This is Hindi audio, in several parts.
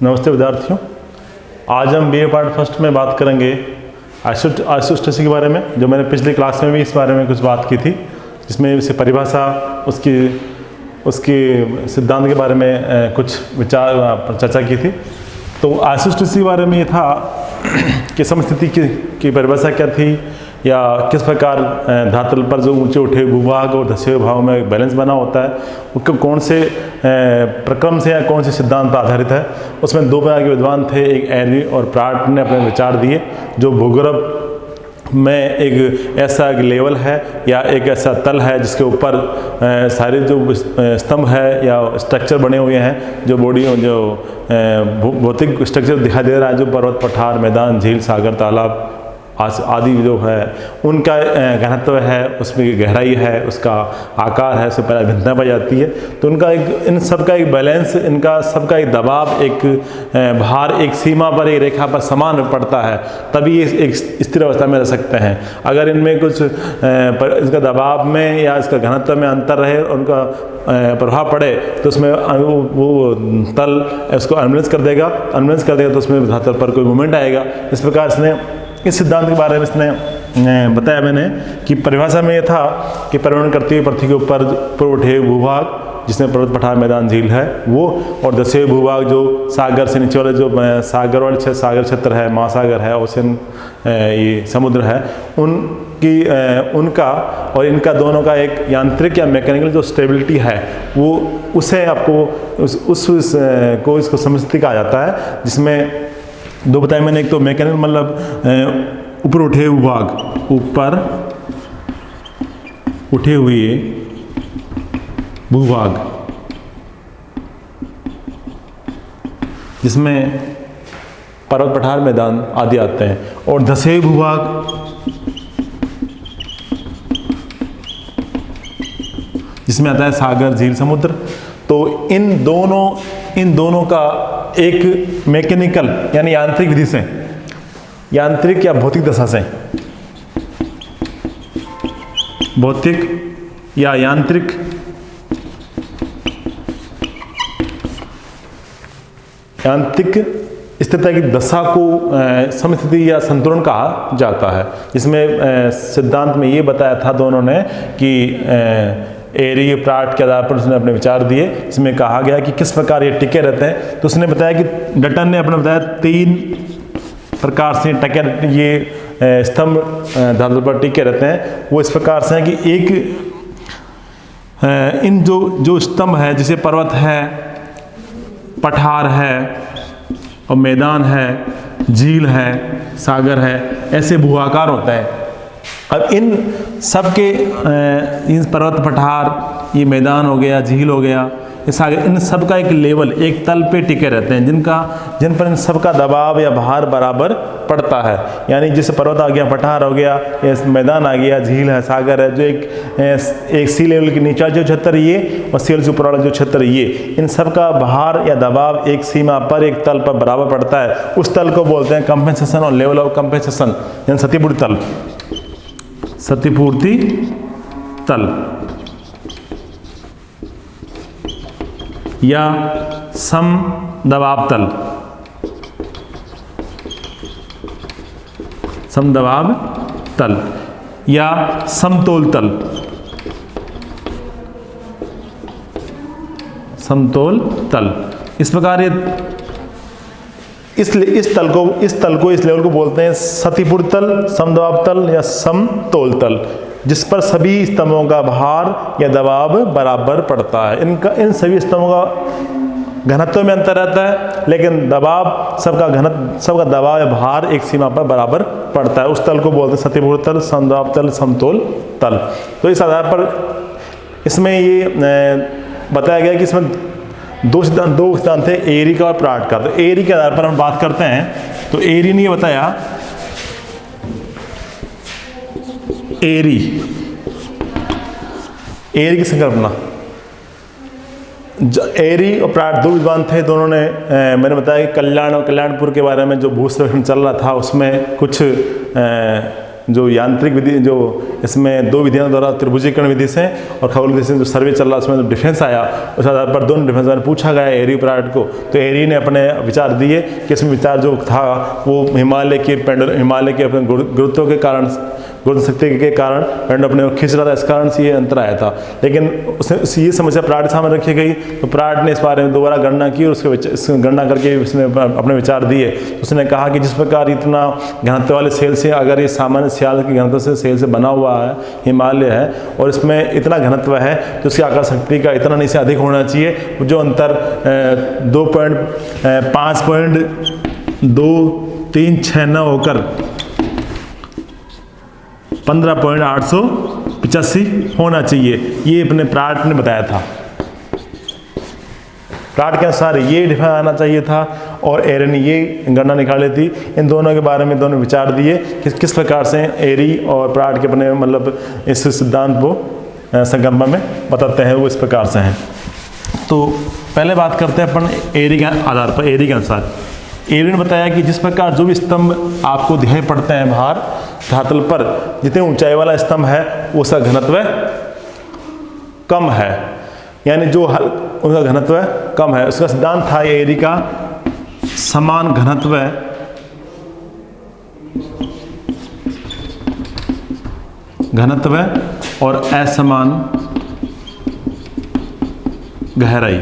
नमस्ते विद्यार्थियों, आज हम बीए पार्ट फर्स्ट में बात करेंगे आइसोस्टेसिस के बारे में। जो मैंने पिछली क्लास में भी इस बारे में कुछ बात की थी, जिसमें इसे परिभाषा, उसकी सिद्धांत के बारे में कुछ विचार चर्चा की थी। तो आइसोस्टेसिस के बारे में ये था कि समस्थिति की परिभाषा क्या थी, या किस प्रकार धरातल पर जो ऊंचे उठे भूभाग और धसे हुए भाव में एक बैलेंस बना होता है, वो कौन से प्रक्रम से या कौन से सिद्धांत पर आधारित है। उसमें दो प्रकार के विद्वान थे, एक एरी और प्राट ने अपने विचार दिए। जो भूगर्भ में एक ऐसा लेवल है या एक ऐसा तल है जिसके ऊपर सारे जो स्तंभ है या स्ट्रक्चर बने हुए हैं, जो बॉडी जो भौतिक स्ट्रक्चर दिखाई दे रहा है, जो पर्वत, पठार, मैदान, झील, सागर, तालाब आदि जो है, उनका घनत्व है, उसमें गहराई है, उसका आकार है, उससे पहले भिन्नता पाई जाती है। तो उनका एक, इन सब का एक बैलेंस, इनका सबका एक दबाव, एक भार एक सीमा पर, एक रेखा पर समान पड़ता है, तभी ये एक स्थिर अवस्था में रह सकते हैं। अगर इनमें कुछ इसका दबाव में या इसका घनत्व में अंतर रहे और उनका प्रभाव पड़े तो उसमें वो तल उसको अनबैलेंस कर देगा। अनबैलेंस कर देगा तो उसमें धरातल पर कोई मूवमेंट आएगा। इस प्रकार इसने इस सिद्धांत के बारे में इसने बताया मैंने कि परिभाषा में ये था कि परिवहन करती हुई पृथ्वी के ऊपर उठे भूभाग, जिसमें पर्वत, पठार, मैदान, झील है वो, और धसे हुए भूभाग जो सागर से नीचे वाले जो सागर वाले सागर क्षेत्र है, महासागर है, ओशन, ये समुद्र है, उनका और इनका दोनों का एक यांत्रिक या मैकेनिकल जो स्टेबिलिटी है, वो उसे आपको इसको समस्थिति कहा जाता है। जिसमें दो बताए मैंने, एक तो मैकेनिकल मतलब ऊपर उठे भूभाग, ऊपर उठे हुए भूभाग, जिसमें पर्वत, पठार, मैदान आदि आते हैं, और धसे हुए भूभाग जिसमें आता है सागर, झील, समुद्र। तो इन दोनों का एक मैकेनिकल यानी यांत्रिक विधि से, यांत्रिक या भौतिक दशा से, भौतिक या यांत्रिक स्थिरता की दशा को समस्थिति या संतुलन कहा जाता है। इसमें सिद्धांत में ये बताया था दोनों ने कि एरी प्राट के आधार पर उसने अपने विचार दिए। इसमें कहा गया कि किस प्रकार ये टिके रहते हैं। तो उसने बताया कि डटन ने अपने बताया 3 प्रकार से ये स्तंभ धरातल पर टिके रहते हैं। वो इस प्रकार से हैं कि एक इन जो स्तंभ है, जैसे पर्वत है, पठार है और मैदान है, झील है, सागर है, ऐसे भूआकार होता है। अब इन सबके इन पर्वत, पठार, ये मैदान हो गया, झील हो गया, ये सागर, इन सब का एक लेवल, एक तल पे टिके रहते हैं, जिन पर इन सब का दबाव या भार बराबर पड़ता है। यानी जैसे पर्वत आ गया, पठार हो गया, मैदान आ गया, झील है, सागर है, जो एक सी लेवल के नीचे जो क्षेत्र ये और सी लेवल से ऊपर वाला जो क्षेत्र ये, इन सब का भार या दबाव एक सीमा पर, एक तल पर बराबर पड़ता है। उस तल को बोलते हैं कंपेंसेशन और लेवल ऑफ कंपेंसेशन, यानी क्षतिपूर्ति तल, क्षतिपूर्ति तल या समदबाव तल, समदबाव तल या समतोल तल, समतोल तल। इस प्रकार ये इस लेवल को बोलते हैं क्षतिपूर्ति तल, समदबाव तल या समतोल तल, जिस पर सभी स्तंभों का भार या दबाव बराबर पड़ता है। इन सभी स्तंभों का घनत्व में अंतर रहता है, लेकिन दबाव सबका दबाव या भार एक सीमा पर बराबर पड़ता है। उस तल को बोलते हैं क्षतिपूर्ति तल, समदबाव तल, समतोल तल। तो इस आधार पर इसमें ये बताया गया कि इसमें दो सिद्धांत थे, एरी का और प्राट का। तो एरी के आधार पर हम बात करते हैं। तो एरी ने ये बताया, एरी की संकल्पना, एरी और प्राट दो विद्वान थे। दोनों ने मैंने बताया कि कल्याण और कल्याणपुर के बारे में जो भू सर्वेक्षण चल रहा था, उसमें कुछ जो यांत्रिक विधि, जो इसमें 2 विधियों द्वारा त्रिभुजीकरण विधि से और खगोल विधि से जो सर्वे चल रहा है, उसमें जो डिफेंस आया, उस आधार पर दोनों डिफेंस में पूछा गया एरी प्राट को, तो एरी ने अपने विचार दिए कि इसमें विचार जो था वो हिमालय के अपने गुरुत्व के कारण, गुरुत्व शक्ति के कारण पेंडुलम अपने को खींच रहा था, इस कारण से ये अंतर आया था। लेकिन उसने ये समस्या प्राट के सामने रखी गई, तो प्राट ने इस बारे में दोबारा गणना की और उसके गणना करके उसने अपने विचार दिए। उसने कहा कि जिस प्रकार इतना घनत्व वाले सेल से, अगर ये सामान्य सियाल के घनत्व से सेल से बना हुआ है, हिमालय है, और इसमें इतना घनत्व है तो उसकी आकाश शक्ति का इतना नहीं से अधिक होना चाहिए, जो अंतर 5.2369 होकर 15.885 होना चाहिए, ये अपने प्राट ने बताया था। प्राट के अनुसार ये डिफाइन आना चाहिए था और एरी ने ये गणना निकाली थी। इन दोनों के बारे में दोनों विचार दिए कि किस प्रकार से एरी और प्राट के अपने मतलब इस सिद्धांत को संकल्प में बताते हैं, वो इस प्रकार से हैं। तो पहले बात करते हैं अपन एरी के आधार पर। एरी के अनुसार एरी ने बताया कि जिस प्रकार जो भी स्तंभ आपको दिखाई पड़ते हैं बाहर धरातल पर, जितनी ऊंचाई वाला स्तंभ है उसका घनत्व कम है, यानी जो उसका घनत्व कम है। उसका सिद्धांत था एरी का समान घनत्व और असमान गहराई।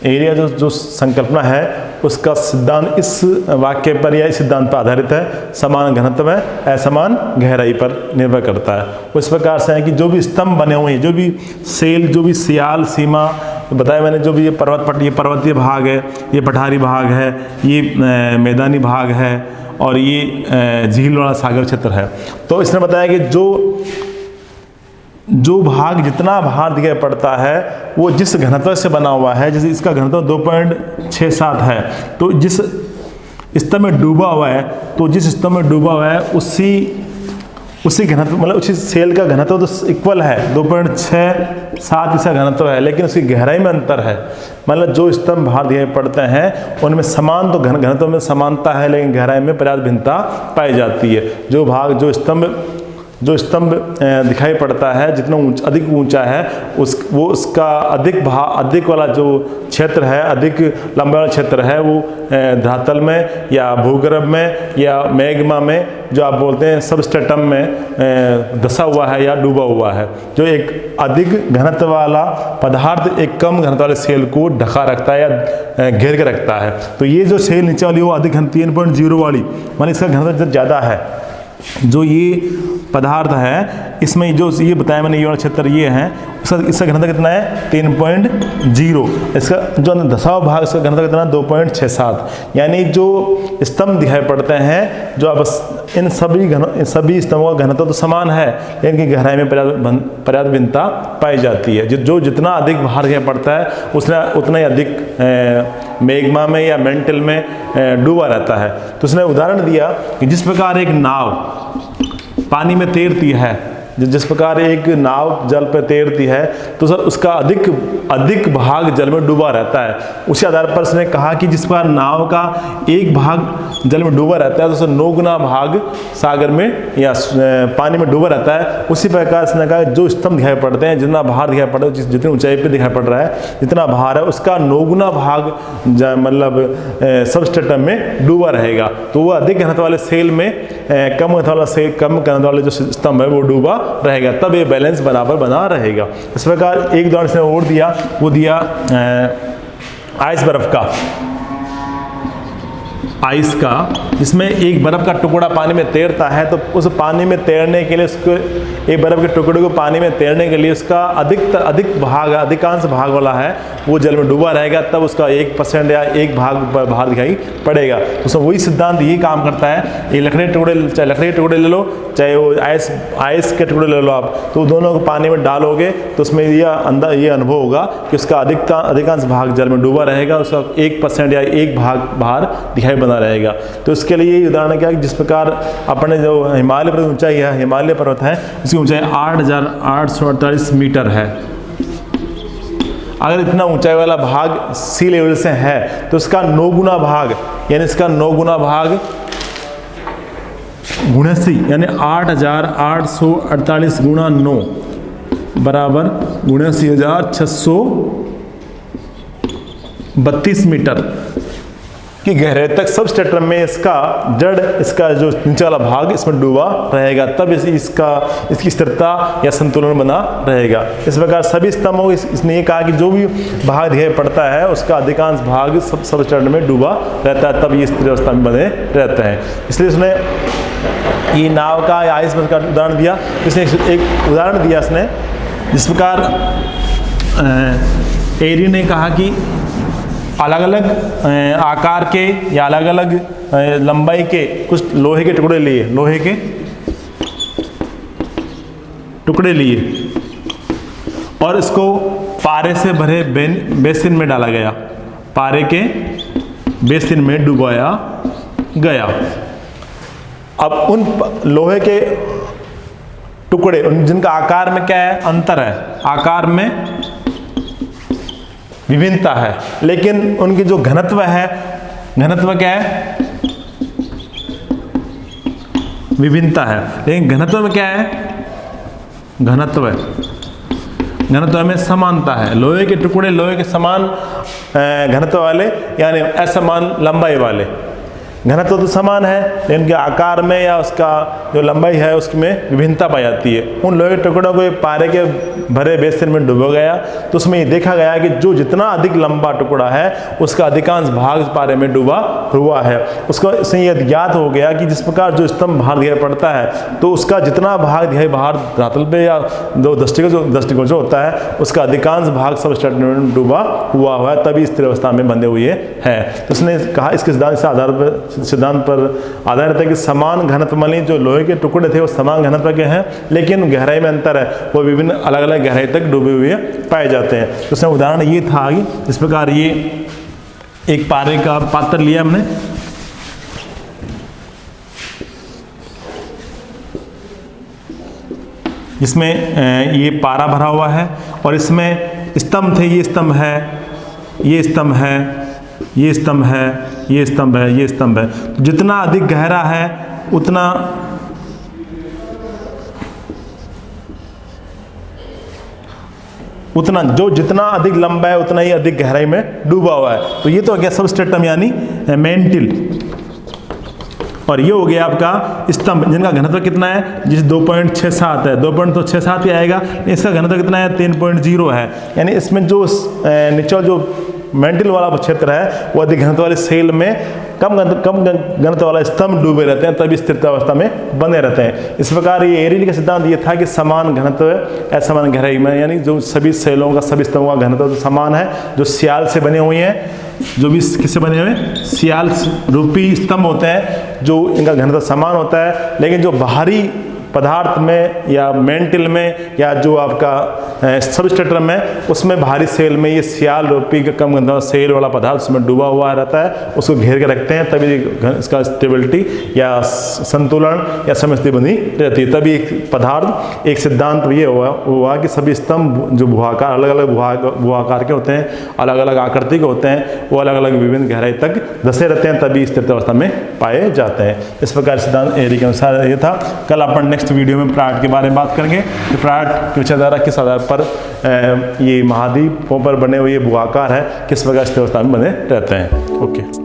एरिया जो संकल्पना है उसका सिद्धांत इस वाक्य पर या इस सिद्धांत पर आधारित है, समान घनत्व है असमान गहराई पर निर्भर करता है। उस प्रकार से है कि जो भी स्तंभ बने हुए हैं, जो भी सेल, जो भी सियाल सीमा बताया मैंने, जो भी ये ये पर्वतीय भाग है, ये पठारी भाग है, ये मैदानी भाग है और ये झील वाला सागर क्षेत्र है। तो इसने बताया कि जो भाग जितना बाहर दिखाई पड़ता है वो जिस घनत्व से बना हुआ है, जैसे इसका घनत्व 2.67 है, तो जिस स्तंभ में डूबा हुआ है, तो जिस स्तंभ में डूबा हुआ है उसी घनत्व मतलब उसी सेल का घनत्व तो इक्वल है, 2.67 इसका घनत्व है, लेकिन उसकी गहराई में अंतर है। मतलब जो स्तंभ बाहर दिखाई पड़ते हैं उनमें समान तो घनत्व में समानता है, लेकिन गहराई में पर्याप्त भिन्नता पाई जाती है। जो स्तंभ दिखाई पड़ता है जितना अधिक ऊंचा है उसका अधिक वाला जो क्षेत्र है, अधिक लंबा वाला क्षेत्र है, वो धरातल में या भूगर्भ में या मैग्मा में, जो आप बोलते हैं सबस्ट्रेटम में धंसा हुआ है या डूबा हुआ है। जो एक अधिक घनत्व वाला पदार्थ एक कम घनत्व वाले सेल को ढका रखता है या घेर के रखता है। तो ये जो सेल नीचे वाली वो अधिक 3.0 वाली, मानी इसका घनत्व ज़्यादा है। जो ये पदार्थ है इसमें जो ये बताया मैंने, ये वाला क्षेत्र ये है, इसका घनत्व कितना है 3.0। इसका जो धंसा हुआ भाग, इसका घनत्व कितना 2.67। यानी जो स्तंभ दिखाई पड़ते हैं, जो अब इन सभी स्तंभों का घनत्व तो समान है, लेकिन इनकी गहराई में पर्याप्त भिन्नता पाई जाती है। जो जितना अधिक बाहर दिखाई पड़ता है उतना ही अधिक मैग्मा में या मेंटल में डूबा रहता है। तो उसने उदाहरण दिया कि जिस प्रकार एक नाव पानी में तैरती है, जिस प्रकार एक नाव जल पर तैरती है तो सर उसका अधिक भाग जल में डूबा रहता है। उसी आधार पर उसने कहा कि जिस प्रकार नाव का एक भाग जल में डूबा रहता है तो सर 9 गुना भाग सागर में या पानी में डूबा रहता है। उसी प्रकार उसने कहा जो स्तंभ दिखाई पड़ते हैं, जितना बाहर दिखाई पड़ता है, जितनी ऊंचाई पे दिखाई पड़ रहा है, जितना बाहर है उसका 9 गुना भाग मतलब सबस्ट्रेटम में डूबा रहेगा। तो वो अधिक घनत्व वाले सेल में कम घनत्व वाले जो स्तंभ है वो डूबा रहेगा, तब ये बैलेंस बराबर बना रहेगा। इस प्रकार एक उदाहरण से और दिया, वो दिया आइस बर्फ का, आइस का, जिसमें एक बर्फ का टुकड़ा पानी में तैरता है, तो उस पानी में तैरने के लिए उसको, एक बर्फ के टुकड़े को पानी में तैरने के लिए उसका अधिकांश भाग वाला है वो जल में डूबा रहेगा, तब उसका 1% या एक भाग बाहर दिखाई पड़ेगा। तो उसमें वही सिद्धांत ये काम करता है। ये लकड़ी के टुकड़े ले लो, चाहे वो आइस के टुकड़े ले लो आप, तो दोनों को पानी में डालोगे तो उसमें ये अनुभव होगा कि उसका अधिकांश भाग जल में डूबा रहेगा, उसका 1% या एक भाग बाहर दिखाई बना रहेगा। तो इसके लिए ये उदाहरण क्या है कि जिस प्रकार अपने जो हिमालय पर्वत ऊंचाई है, हिमालय पर्वत है, उसकी ऊंचाई 8,848 मीटर है। अगर इतना ऊंचाई वाला भाग सी लेवल से है तो इसका 9 गुना भाग, यानी इसका 9 गुना भाग गुणसी यानी 8848 गुणा 9 बराबर 89,632 मीटर की गहराई तक सब स्टेटरम में इसका जड़, इसका जो नीचे वाला भाग इसमें डूबा रहेगा, तब इसकी स्थिरता या संतुलन बना रहेगा। इस प्रकार सभी स्तंभों इसने ये कहा कि जो भी भाग दिखाई पड़ता है उसका अधिकांश भाग सब स्टेटरम में डूबा रहता है, तब ये स्थिर अवस्था में बने रहते हैं। इसलिए उसने ये नाव का या आइसबर्ग का उदाहरण दिया। इसने एक उदाहरण दिया इसने, जिस प्रकार एरी ने कहा कि अलग अलग आकार के या अलग अलग लंबाई के कुछ लोहे के टुकड़े लिए, लोहे के टुकड़े लिए और इसको पारे से भरे बेसिन में डाला गया, पारे के बेसिन में डुबाया गया। अब उन लोहे के टुकड़े जिनका आकार में क्या है, अंतर है, आकार में विभिन्नता है, लेकिन उनकी जो घनत्व है, घनत्व क्या है, विभिन्नता है, लेकिन घनत्व में क्या है, घनत्व में समानता है। लोहे के टुकड़े लोहे के समान घनत्व वाले यानी असमान लंबाई वाले, घनत्व तो समान है लेकिन के आकार में या उसका जो लंबाई है उसमें विभिन्नता पाई जाती है। उन लोहे के टुकड़ों को पारे के भरे बेसिन में डुबो गया तो उसमें ये देखा गया कि जो जितना अधिक लंबा टुकड़ा है उसका अधिकांश भाग पारे में डूबा हुआ है। उसको इससे यह ज्ञात हो गया कि जिस प्रकार जो स्तंभ बाहर दिखाई पड़ता है तो उसका जितना भाग दिखाई बाहर धरातल पे या दो दृष्टिकोण जो होता है उसका अधिकांश भाग सब स्टेटरम में डूबा हुआ है, तभी स्थिर अवस्था में बंधे हुए हैं। तो उसने कहा इसके सिद्धांत पर आधारित है कि समान घनत्व वाले जो लोहे के टुकड़े थे वो समान घनत्व के हैं, लेकिन गहराई में अंतर है, वो विभिन्न अलग अलग गहराई तक डूबे हुए पाए जाते हैं। तो उसमें उदाहरण ये था कि इस प्रकार ये एक पारे का पात्र लिया हमने, इसमें ये पारा भरा हुआ है और इसमें स्तंभ थे, ये स्तंभ है, ये स्तंभ है, ये स्तंभ है, ये स्तंभ है, ये स्तंभ है। तो जितना अधिक गहरा है उतना जितना अधिक लंबा है उतना ही अधिक गहराई में डूबा हुआ है। तो ये तो हो गया सबस्ट्रेटम यानी मेंटिल, और ये हो गया आपका स्तंभ जिनका घनत्व कितना है, जिस 2.67 है, 2.67 ही आएगा, इसका घनत्व कितना है 3.0 है। यानी इसमें जो नीचे जो मेंटिल वाला क्षेत्र है वो अधिक घनत्व वाले सेल में कम घनत्व वाला स्तंभ डूबे रहते हैं, तभी स्थिरता अवस्था में बने रहते हैं। इस प्रकार ये एरी का सिद्धांत ये था कि समान घनत्व असमान गहराई में, यानी जो सभी सेलों का सभी स्तंभों का घनत्व तो समान है, जो सियाल से बने हुए हैं, जो भी किससे बने हुए सियाल रूपी स्तंभ होते हैं, जो इनका घनत्व समान होता है, लेकिन जो बाहरी पदार्थ में या मेंटिल में या जो आपका सबस्ट्रेटम में उसमें बाहरी सेल में ये सियाल रूपी का कम घनत्व सेल वाला पदार्थ उसमें डूबा हुआ रहता है, उसको घेर के रखते हैं, तभी इसका स्टेबिलिटी या संतुलन या समस्थिति बनी रहती है। तभी एक पदार्थ एक सिद्धांत ये हुआ कि सभी स्तंभ जो भुआकार अलग अलग भुआकार के होते हैं, अलग अलग आकृति के होते हैं, वो अलग अलग विभिन्न गहराई तक धसे रहते हैं, तभी स्थिर अवस्था में पाए जाते हैं। इस प्रकार सिद्धांत एरी के अनुसार ये था। कल अपन नेक्स्ट वीडियो में प्राट के बारे में बात करेंगे कि प्राट की विचारधारा किस आधार पर ये महाद्वीपों पर बने हुए भूआकार है, किस प्रकार स्थिर अवस्था में बने रहते हैं। ओके।